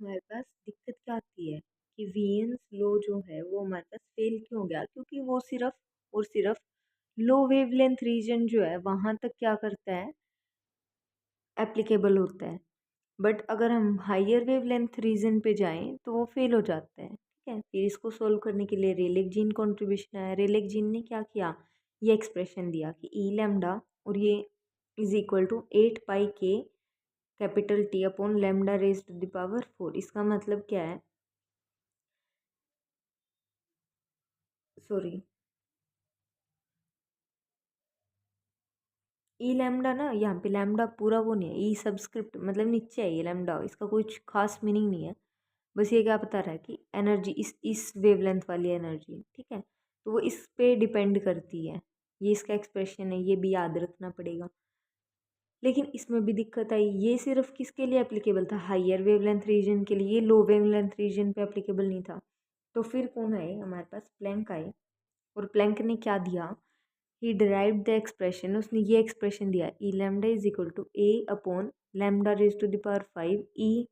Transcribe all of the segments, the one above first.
हमारे पास दिक्कत क्या आती है कि वीएनस लो जो है वो हमारे पास फेल क्यों हो गया, क्योंकि वो सिर्फ और सिर्फ लो वेवलेंथ रीजन जो है वहाँ तक क्या करता है, एप्लीकेबल होता है। बट अगर हम हायर वेवलेंथ रीजन पे जाएं तो वो फेल हो जाता है। ठीक है, फिर इसको सोल्व करने के लिए रेलेक जीन कॉन्ट्रीब्यूशन आया। रेलेक जीन ने क्या किया, ये एक्सप्रेशन दिया कि ई लैम्डा और ये इज इक्वल टू 8 पाई के capital T upon lambda raise to the power 4। इसका मतलब क्या है, सॉरी, ई लैम्डा ना, यहाँ पे लैम्डा पूरा वो नहीं है, ई सब्सक्रिप्ट मतलब नीचे है ये लैम्डा, इसका कुछ खास मीनिंग नहीं है। बस ये क्या बता रहा है कि एनर्जी इस वेवलेंथ वाली एनर्जी, ठीक है, तो वो इस पे डिपेंड करती है। ये इसका एक्सप्रेशन है, ये भी याद रखना पड़ेगा। लेकिन इसमें भी दिक्कत आई, ये सिर्फ किसके लिए एप्लीकेबल था, हायर वेवलेंथ रीजन के लिए, लो वेवलेंथ रीजन पे एप्लीकेबल नहीं था। तो फिर कौन आए हमारे पास, प्लैंक आए। और प्लैंक ने क्या दिया, ही डिराइव्ड द एक्सप्रेशन, उसने ये एक्सप्रेशन दिया, e lambda is equal to a upon lambda raise to the power 5 e,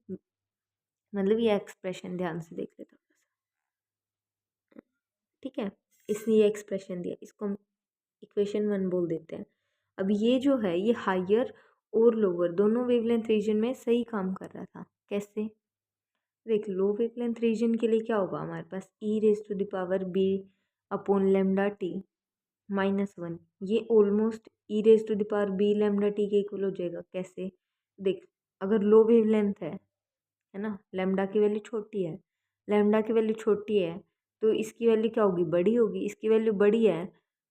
मतलब ये एक्सप्रेशन ध्यान से देख लेते हो, ठीक है। इसने ये एक्सप्रेशन दिया, इसको हम इक्वेशन 1 बोल देते हैं। अब ये जो है ये हायर और लोअर दोनों वेवलेंथ रीजन में सही काम कर रहा था। कैसे, देख, लो वेवलेंथ रीजन के लिए क्या होगा हमारे पास, e raise to the power b upon lambda t -1, ये almost e raise to the power b lambda t के इक्वल हो जाएगा। कैसे, देख, अगर लो वेवलेंथ है ना, लेमडा की वैल्यू छोटी है, लेमडा की वैल्यू छोटी है तो इसकी वैल्यू क्या होगी, बड़ी होगी। इसकी वैल्यू बड़ी है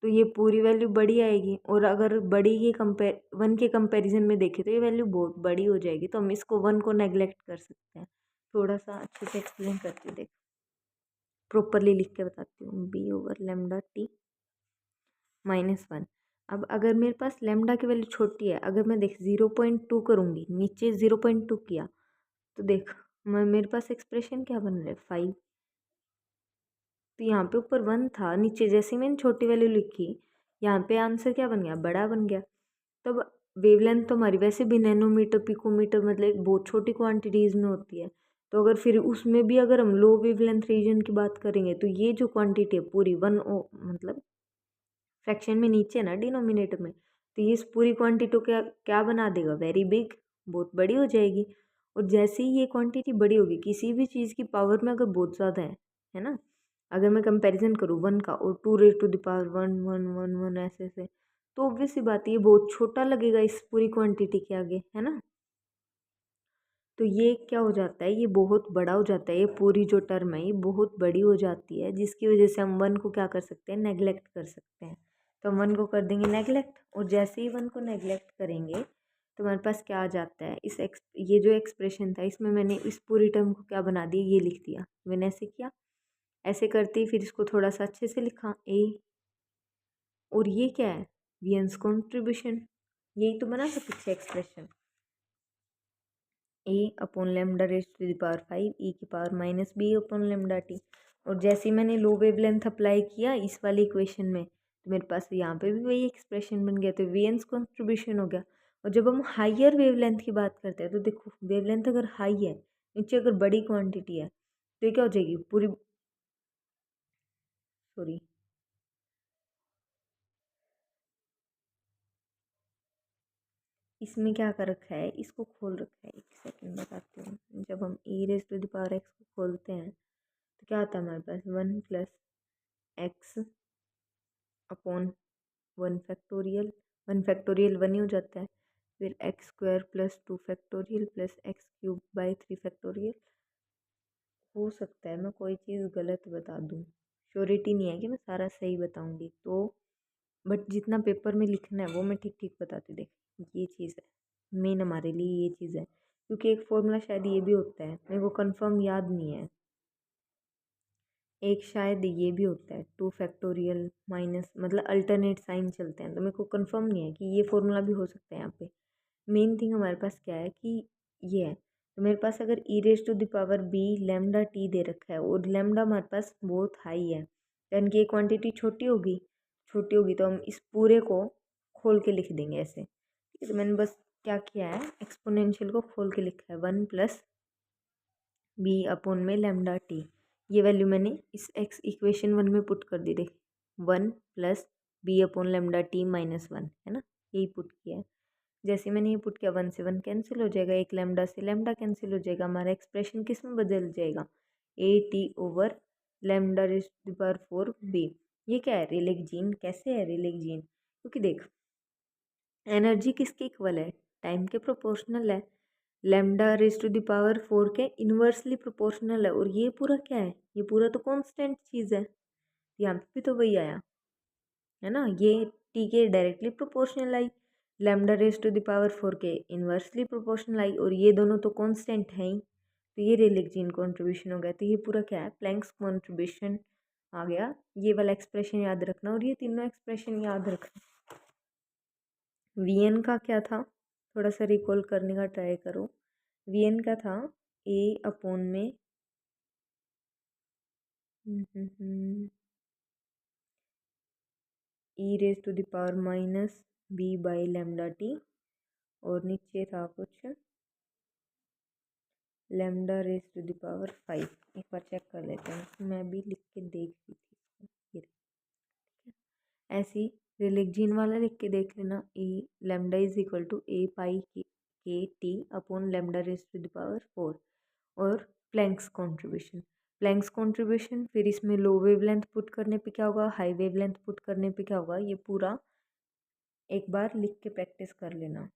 तो ये पूरी वैल्यू बड़ी आएगी, और अगर बड़ी के वन के कंपैरिजन में देखें तो ये वैल्यू बहुत बड़ी हो जाएगी। तो हम इसको वन को नेग्लेक्ट कर सकते हैं। थोड़ा सा अच्छे से एक्सप्लेन करती हूँ, देख, प्रॉपरली लिख के बताती हूँ, बी ओवर लेमडा टी -1। अब अगर मेरे पास लेमडा की वैल्यू छोटी है, अगर मैं देख 0.2 करूँगी, नीचे 0.2 किया तो देख मैं, मेरे पास एक्सप्रेशन क्या बन रहा है, 5। तो यहाँ पे ऊपर 1 था, नीचे जैसे ही मैंने छोटी वैल्यू लिखी, यहाँ पे आंसर क्या बन गया, बड़ा बन गया। तब वेवलेंथ तो हमारी वैसे भी नैनोमीटर पिकोमीटर मतलब बहुत छोटी क्वांटिटीज़ में होती है। तो अगर फिर उसमें भी अगर हम लो वेवलेंथ रीजन की बात करेंगे तो ये जो क्वांटिटी है पूरी मतलब फ्रैक्शन में नीचे ना डिनोमिनेटर में, तो ये इस पूरी क्वांटिटी को क्या क्या बना देगा, वेरी बिग, बहुत बड़ी हो जाएगी। और जैसे ही ये क्वांटिटी बड़ी होगी, किसी भी चीज़ की पावर में अगर बहुत ज़्यादा है ना, अगर मैं कंपैरिजन करूँ 1 का और 2 रेज टू द पावर 1 1 1 1 ऐसे ऐसे, तो ऑब्वियस सी बात है ये बहुत छोटा लगेगा इस पूरी क्वांटिटी के आगे, है ना। तो ये क्या हो जाता है, ये बहुत बड़ा हो जाता है, ये पूरी जो टर्म है ये बहुत बड़ी हो जाती है, जिसकी वजह से हम 1 को क्या कर सकते हैं, नेग्लेक्ट कर सकते हैं। तो हम 1 को कर देंगे नेग्लेक्ट, और जैसे ही 1 को नेग्लेक्ट करेंगे तो हमारे पास क्या आ जाता है, ये जो एक्सप्रेशन था इसमें मैंने इस पूरी टर्म को क्या बना दिया, ये लिख दिया। मैंने ऐसे किया, ऐसे करते ही फिर इसको थोड़ा सा अच्छे से लिखा ए, और ये क्या है, वीएन्स कॉन्ट्रीब्यूशन, यही तो बना था पीछे expression, A upon lambda raise to the power 5 e की power -b upon lambda T. और जैसे ही मैंने लो वेवलेंथ अप्लाई किया इस वाली इक्वेशन में, तो मेरे पास यहाँ पे भी वही एक्सप्रेशन बन गया, तो वीएन्स कॉन्ट्रीब्यूशन हो गया। और जब हम हायर वेवलेंथ की बात करते हैं तो देखो, वेवलेंथ अगर हाई है, नीचे अगर बड़ी क्वांटिटी है, तो ये क्या हो जाएगी पूरी, सॉरी, इसमें क्या कर रखा है, इसको खोल रखा है, एक सेकंड बताती हूँ। जब हम e raise to the power x को खोलते हैं तो क्या आता है हमारे पास, 1 + एक्स अपॉन 1 फैक्टोरियल 1 ही हो जाता है, फिर x² + 2 factorial plus x³/3 factorial. हो सकता है मैं कोई चीज़ गलत बता दूँ, श्योरिटी नहीं है कि मैं सारा सही बताऊँगी, तो बट जितना पेपर में लिखना है वो मैं ठीक ठीक बताती हूँ। देख, ये चीज़ है मेन हमारे लिए, ये चीज़ है, क्योंकि एक फॉर्मूला शायद ये भी होता है, मेरे को कंफर्म याद नहीं है, एक शायद ये भी होता है 2 फैक्टोरियल माइनस, मतलब अल्टरनेट साइन चलते हैं, तो मेरे को कंफर्म नहीं है कि ये फॉर्मूला भी हो सकता है यहाँ पे। मेन थिंग हमारे पास क्या है कि ये है, तो मेरे पास अगर e raise to the power b lambda t दे रखा है और लेमडा हमारे पास बहुत हाई है, यानी कि ये क्वांटिटी छोटी होगी तो हम इस पूरे को खोल के लिख देंगे ऐसे, ठीक है। तो मैंने बस क्या किया है, एक्सपोनेंशियल को खोल के लिखा है 1 + बी अपॉन में लैम्डा टी। ये वैल्यू मैंने इस एक्स इक्वेशन 1 में पुट कर दी। देख 1 plus B upon lambda T -1 है ना, यही पुट किया है। जैसे मैंने ये पुट किया 1 से 1 कैंसिल हो जाएगा, एक लैम्डा से लैम्डा कैंसिल हो जाएगा, हमारा एक्सप्रेशन किस में बदल जाएगा, A T over lambda raise to the power 4 B. ये क्या है, रेलेग जीन। कैसे है रेलेग जीन, क्योंकि देख एनर्जी किसके इक्वल है, टाइम के प्रोपोर्शनल है, lambda raise to the power 4 के इन्वर्सली प्रोपोर्शनल है। और ये पूरा क्या है, ये पूरा तो कांस्टेंट चीज़ है, यहाँ पे भी तो वही आया है ना, ये टी के डायरेक्टली प्रोपोर्शनल आई, lambda raise to the power 4 के इन्वर्सली प्रोपोर्शनल आई, और ये दोनों तो कांस्टेंट हैं ही। तो ये रेलेग जीन कॉन्ट्रीब्यूशन हो गया। तो ये पूरा क्या है, प्लैंक्स कॉन्ट्रीब्यूशन आ गया। ये वाला एक्सप्रेशन याद रखना और ये तीनों एक्सप्रेशन याद रखना। वीएन का क्या था, थोड़ा सा रिकॉल करने का ट्राई करो। वीएन का था ए अपॉन में e raise to the power minus b by lambda t, और नीचे था कुछ lambda raise to the power 5। एक बार चेक कर लेते हैं, मैं भी लिख के देख रही थी। ऐसी रिलीजन वाला लिख के देख लेना, A lambda is equal to A pi के T upon lambda raise to the power 4, और प्लैंक्स कॉन्ट्रीब्यूशन। प्लैंक्स कॉन्ट्रीब्यूशन फिर इसमें लो वेवलेंथ पुट करने पे क्या होगा, हाई वेवलेंथ पुट करने पे क्या होगा, ये पूरा एक बार लिख के प्रैक्टिस कर लेना।